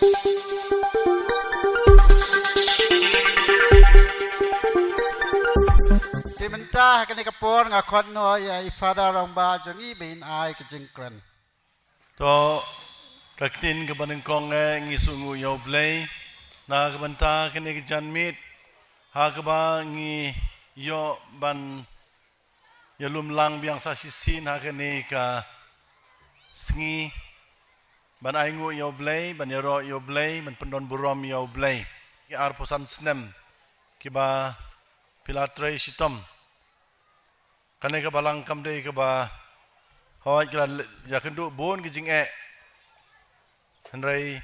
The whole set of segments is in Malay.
Timentah kini kapur ngakot no ya ifada ramba jongi bin ai kejengkran. To kaktin kebanengkong ngisungu yo blay na kebanta kini kejanmit ha keba ngi yo ban yalum lang biang sa sisin ha kini ka sengi ban aingu yo blay ban yaro yo blay ban pendon burom yo blay ki arposan snem kiba pilatre sitom kane ka balang kamde ka ba hawai kira yakendu bon kijing henrai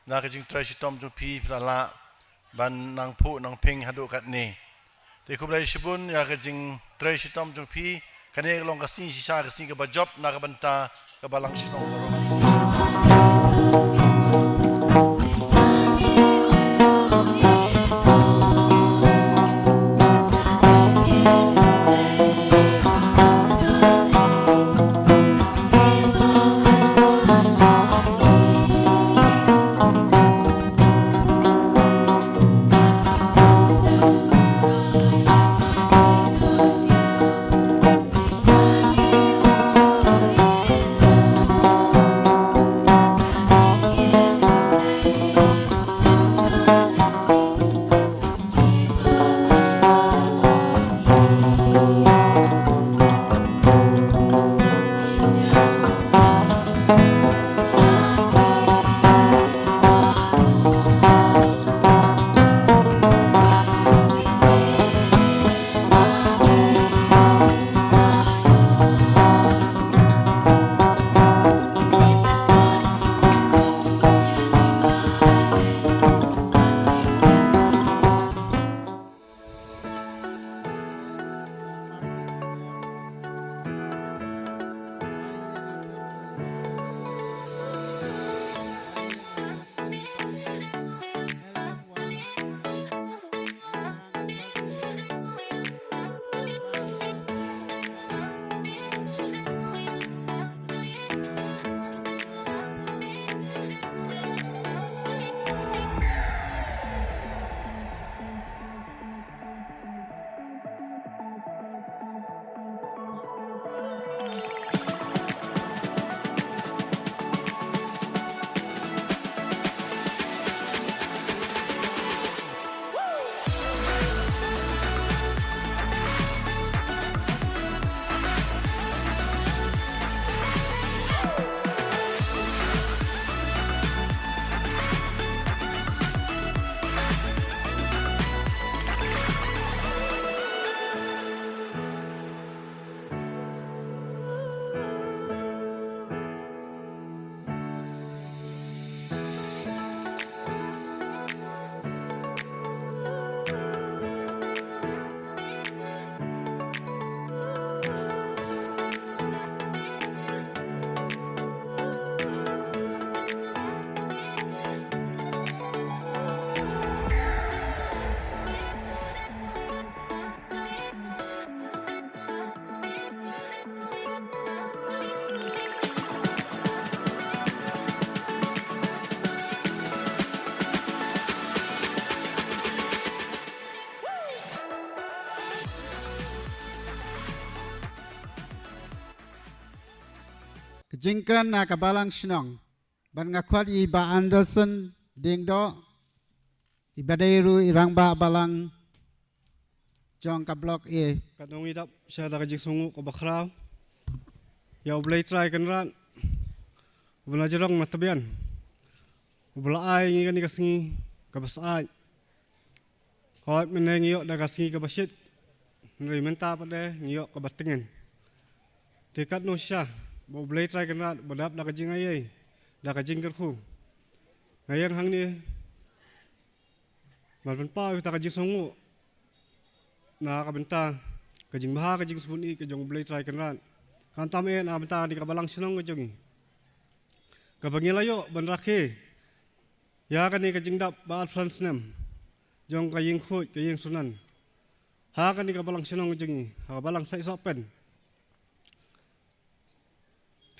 na kijing tre sitom ju pi pilala ban nang pu nang ping hadu kat ni te kublai sibun ya kijing tre sitom ju pi kane long kasing sisa kasing ka ba job na ka banta ka balang sinong baro Kejengkran na kabalang sinong ban ngakot iba Anderson dingdo ibadairu irangba balang jong ka blok e Kadong idap siya da kajing sungu ko bakraw. Ya ublay try kanran. Ubla jerong matabian. Ubla ay ngi kani kasngi kabasay. Hoy menengi yo da kasngi kabasit. Nri menta pade ngiyo kabatengen. Dekat no siya. Ublay try kanran badap da kajing ayay. Da kajing kerku. Ngayang hang ni malpan pa ta kajing sungu. Nakakabenta kajing baha kajing sebuni kajong ublay try kanran. Kan tamen abenta di kabalang sinong kajong. Kabangilayo banrake. Ya kani kajing dap baat Frans nem. Jong kajing khut kajing sunan. Ha kani kabalang sinong kajong. Ha kabalang sa isopen.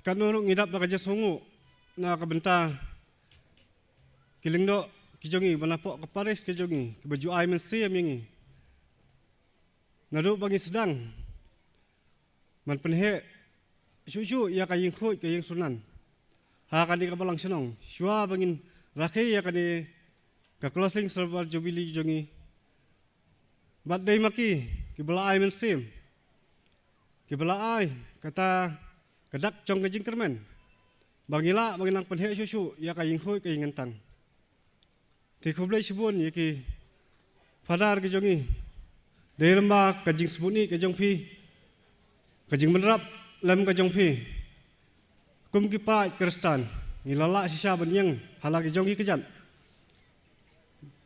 Kanurung ngidap na kajing sungu. Nakakabenta kiling do kijongi manapok ke Paris kijongi ke baju ai men siam yangi ngadu bagi sedang man penhe susu ya kaying khoi kaying sunan ha kani ka balang senong shua bangin rakhe ya kani ka closing server jubilee jongi badai maki ki bala ai men sim ki bala ai kata kedak chong ke jingkermen bangila banginang penhe susu ya kaying khoi kaying ngentang ti khoblai sibun ya ki fadar ki jongi derma kajing sebuni ke jong phi kajing menerap lem ke jong phi kum ki pa kristan ngilala sisa ban yang halaki jong ki kejan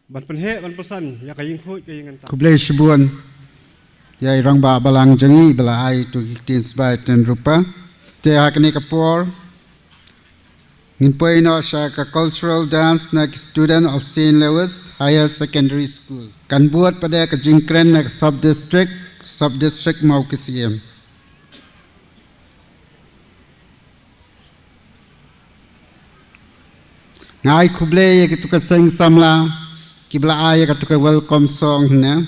ban penhe ban pesan ya kaying khoi kaying ngentang Kublai Shibun ya irang ba balang jengi bela ai tu kitin sebai ten rupa te hakni kapor ngin poino sha ka cultural dance na student of St. Louis Higher Secondary School kan buat pada ka jingkren na sub district mau ke CM ngai kublai ya kitu ka sing samla kibla ai ka tu ka welcome song na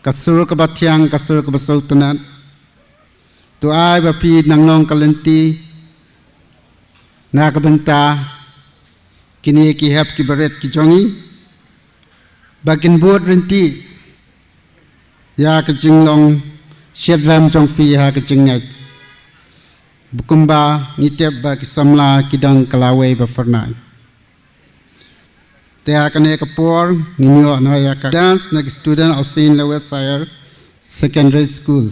kasur ke batiang kasur ke besultanat tu ai bapi nanglong kalenti na kabenta kini ki hap ki baret ki jongi bakin buat renti ya ke jinglong syedram jong fi ha ke jingai bukumba nitep ba ki samla kidang kalawe ba fernai te akane kapor ninyo no ya ka dance na student of St. Louis Higher Secondary School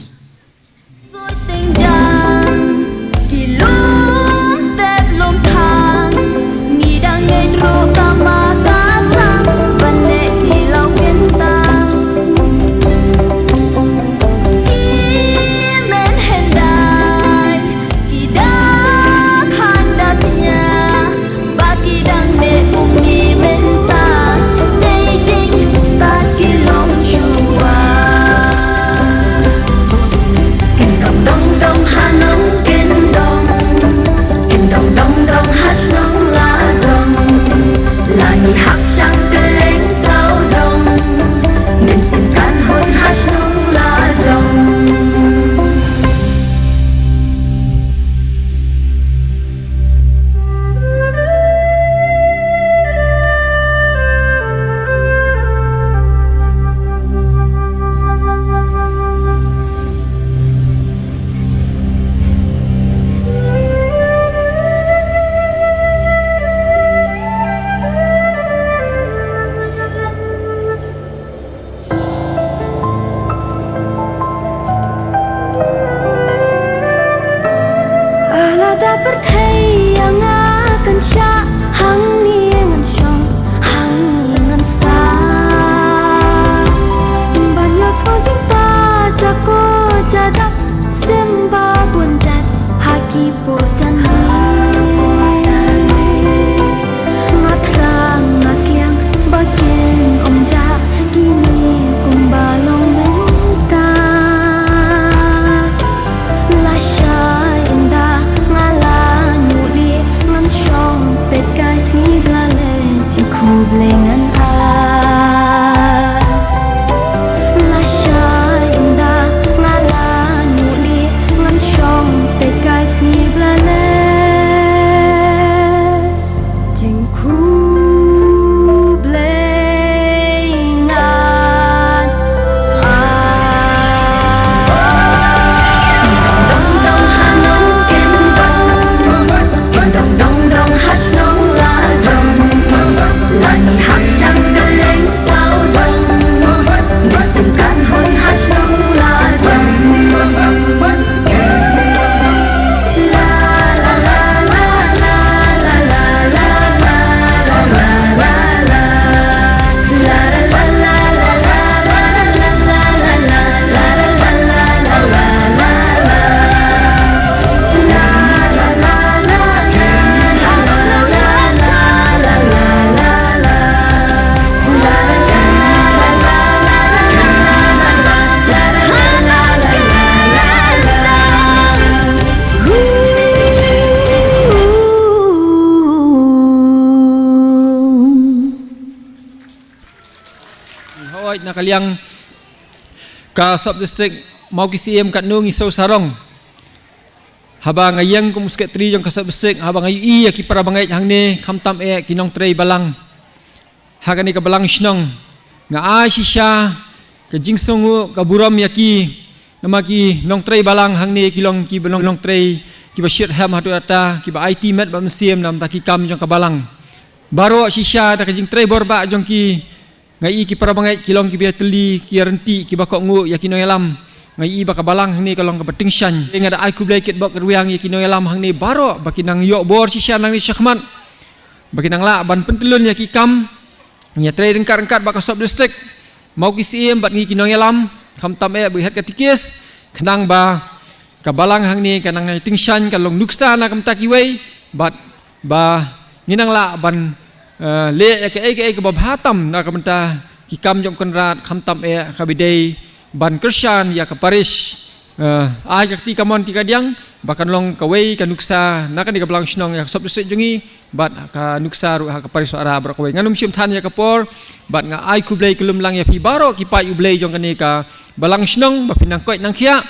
oi nakaliang ka sub district mau KCM kat nu ngisau sarong haba ngayang kum musket tri jong ka sub district haba ngayu i ki para bangai hang ne khamtam kinong trei balang hagani ka balang shnong nga a shisha ka jingsongu ka buram yaki namaki nong trei balang hang ne kilong ki long trei ki ba shit ham hatu ata ki ba IT met ba musiem nam ta ki kam jong ka balang baro shisha ta ka jing trei borba jong ki ngai ki para bangai kilong ki bia teli ki renti ki ba ko ngu yaki no yalam ngai ba ka balang hang ne kalong ka bating shan ngada ai ku blai kit bok ruang yaki no yalam hang ne baro bakinang yo bor shisha nang ni syahmat bakinang la ban pentelun yaki kam nya trei rengkat ba ka sub district mau KCM bat ngi ki no yalam kham tam berhat katikis kenang ba kabalang hang ni kanang tingshan kalong nuksta na kam takiwei bat ba nginang la ban le ke babhatam na kamta ki kam jom konrat kham tam kabidei ban kershan ya ka parish ai kakti kamon ti kadiang bakan long kawei ka nuksa na kan dikabalang snong ya sob se jungi bat ka nuksa ru ka parish ara bra kawei nganum sim than ya ka por bat nga ai ku blei kelum lang ya pi baro ki pai u blei jong kani ka balang snong ba pinang koi nang khia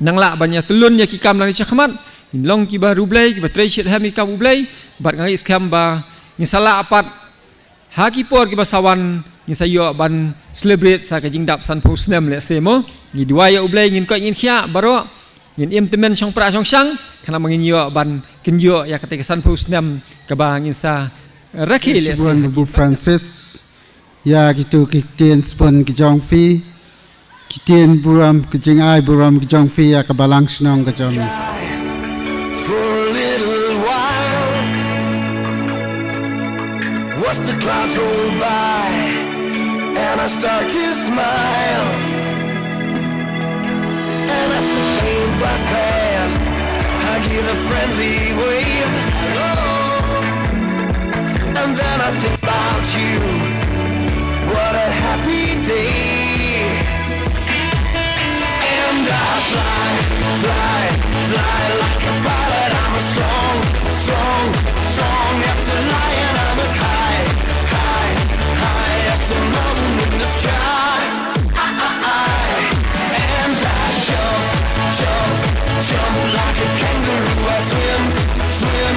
nang la banyak telun ya ki kam lang chakmat long ki ba rublei ki ba trei shit ha mi kam ublei bat ngai skam ba ni sala apat ha ki por ki ba sawan ni sayo ban celebrate sa ka jingdap san posnem le semo ni dua ya ublei ngin koi ngin khia baro ngin im temen chong pra chong sang kana mangin yo ban kin yo ya ketika san posnem ka ba ngin sa rakhi le Sibon Bu Francis ya gitu kitien spon ki jong fi kitien buram ki jing ai buram ki jong fi ya ka balang snong ka jong For a little while, watch the clouds roll by, and I start to smile. And as the plane flies past, I give a friendly wave. Hello. And then I think about you. What a happy day. And I fly, fly, fly like a pilot. I'm a strong, strong, strong as a lion. I'm as high, high, high as a mountain in the sky. And I jump, jump, jump like a kangaroo. I swim, swim,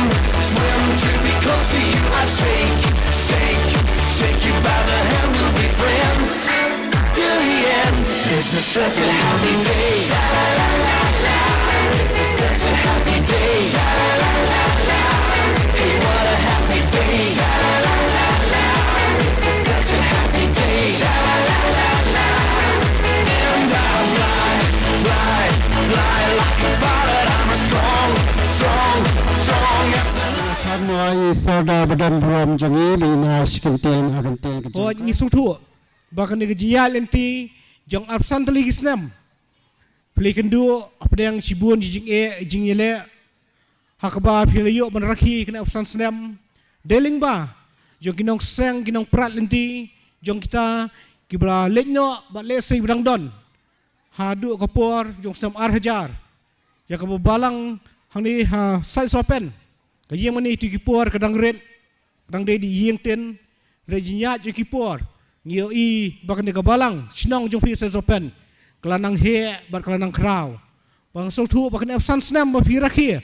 swim to be close to you. I shake, shake, shake you by the hand. We'll be friends till the end. This is such a happy day. Sha-la-la-la-la. This is such a happy day. Sha-la-la-la-la. Hey, what a happy day. Sha-la-la-la-la. This is such a happy day. Sha-la-la-la-la. And I fly, fly, fly like a pilot. I'm a strong, strong, strong as a lion. kan ai soda badan buram jong i li na shkinten agan te ka O jong ni sutu bahkan ni jial enti jong absan tali gisnam pelikan du apa yang sibun jing jing yele hakba philayo ban rakhi kena absan snam deling ba jong kinong seng kinong prat lenti jong kita kibla lenyo ba le sei bidang don hadu kapor jong snam ar hajar ya ka balang hang ni ha sai sopen ka yeng mani tu kipor kadang red kadang de di yeng ten rejinya jong kipor ngio i bahkan ni ka balang sinong jong pi sai sopen kelanang he bar kelanang kraw bang so thu bahkan absan snam ba pi rakhi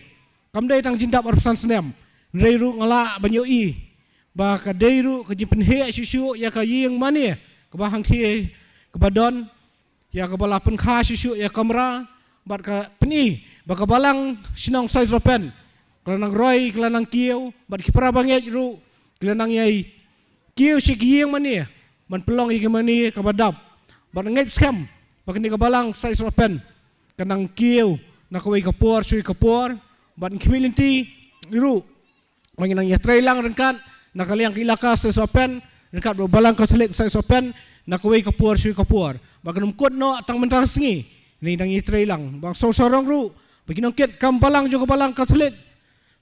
kam dei tang jindap absan snam reiru ngala banyo i ba ka deiru ka jimpen he susu ya ka yeng mani ka bahang thi ka badon ya ka balapen kha susu ya kamera bat ka peni ba ka balang sinong sai sopen kelanang roi kelanang kieu bat ki pra banget ru kelanang yai kieu si yeng mani man pelong i mani ka badap bat nget scam bahkan ni ka balang sai sopen kanang kieu na kawai kapor sui kapor bat community ru manginang ya trailang rengkat nakaliang ilaka sai sopen rengkat balang katolik sai sopen na kawai kapor sui kapor bahkan umkut no tang mentang singi ni nang i trailang bang sorong ru bagi nongket kam balang jo ka balang katolik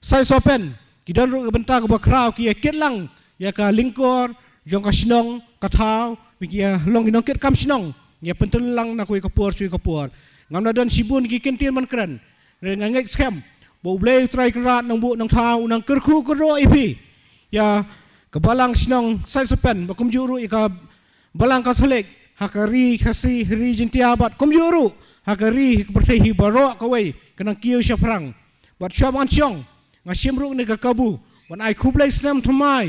sai sopen kidan ru benta ka bakrau ki ket lang ya ka lingkor jong ka sinong kathau bagi long nongket kam sinong ya pentelang na kuy kapor sui kapor ngam na dan sibun ki kentin man kran nang ngek scam bo blay try krat nang bu nang thau nang kerku kero ipi ya kebalang sinong sai sopen bakum juru ika balang Katolik hakari kasi ri jintiabat komyuru hakari bertehi barok kawai kenang kiyo siya perang bat siya mancong ngasimruk ni kakabu wan ai kublai Islam thamai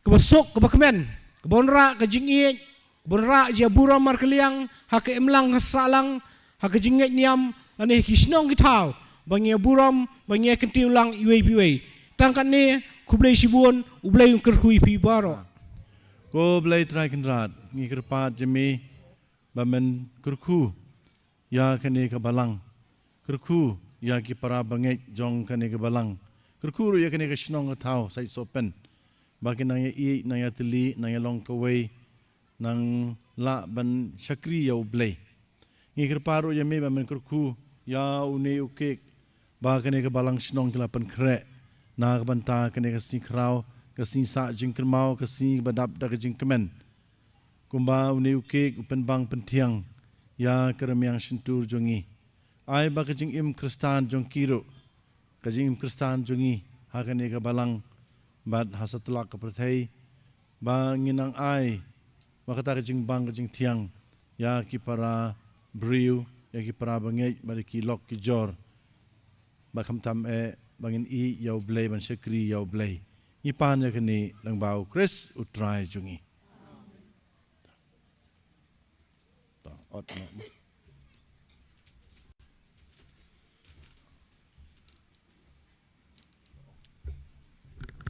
kebasuk kebakemen kebonra kejingit kebonra je buram markeliang hak emlang hasalang hak jingit niam ane kisnong kitau bangi buram bangi kentiulang iwe tangkan ni kublai sibun ublai kerhui pi baro ko blai trai kendrat ngi kerpat jemi bamen kerku ya kene ke balang kerku ya ki para bangai jong kene ke balang kerku ya kene ke snong thau sai sopen bagi nang ya i nang ya teli nang ya long kawai nang la ban syakri ya blai ngi kerparu ya me bamen kerku ya une uke ba kene ke balang snong kelapan krek na ke banta kene ke sikrau ke sa jingkermau ke badap da ke jingkemen kumba uni uke upen bang pentiang ya keremiang sentur jongi ai ba ke jing im kristan jong kiro ke jing im kristan jongi hakane ke balang bad hasatla ke perthai ba nginang ai ba kata ke jing bang ke jing tiang ya ki para briu ya ki para bangai ba ki lok ki jor ba kham tam bangin i yau blai ban sekri yau blai ipan ya kini lang bau Chris utrai jungi.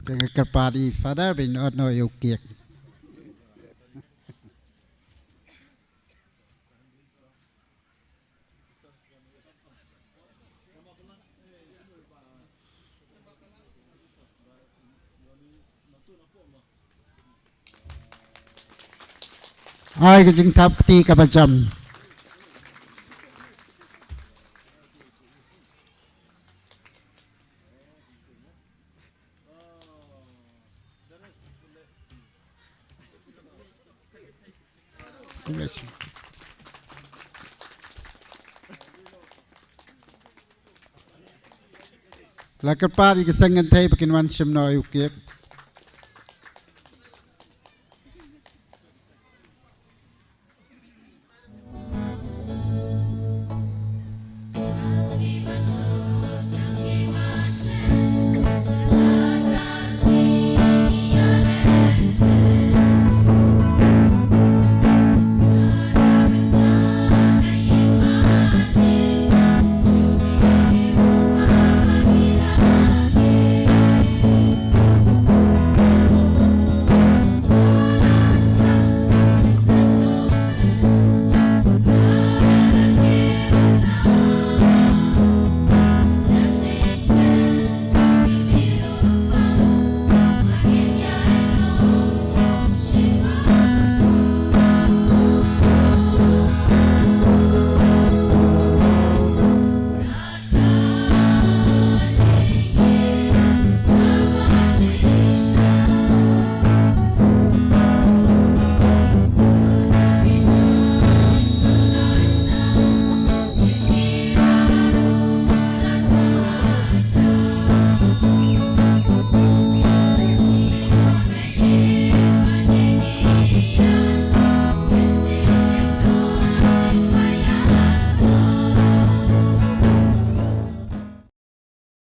Jangan kerpadi father bin ot no yukiek. Ai ke jing tap keti ka bajam. Bless you. La kerpadi ke sangan thai pakin wan shim no yukiek.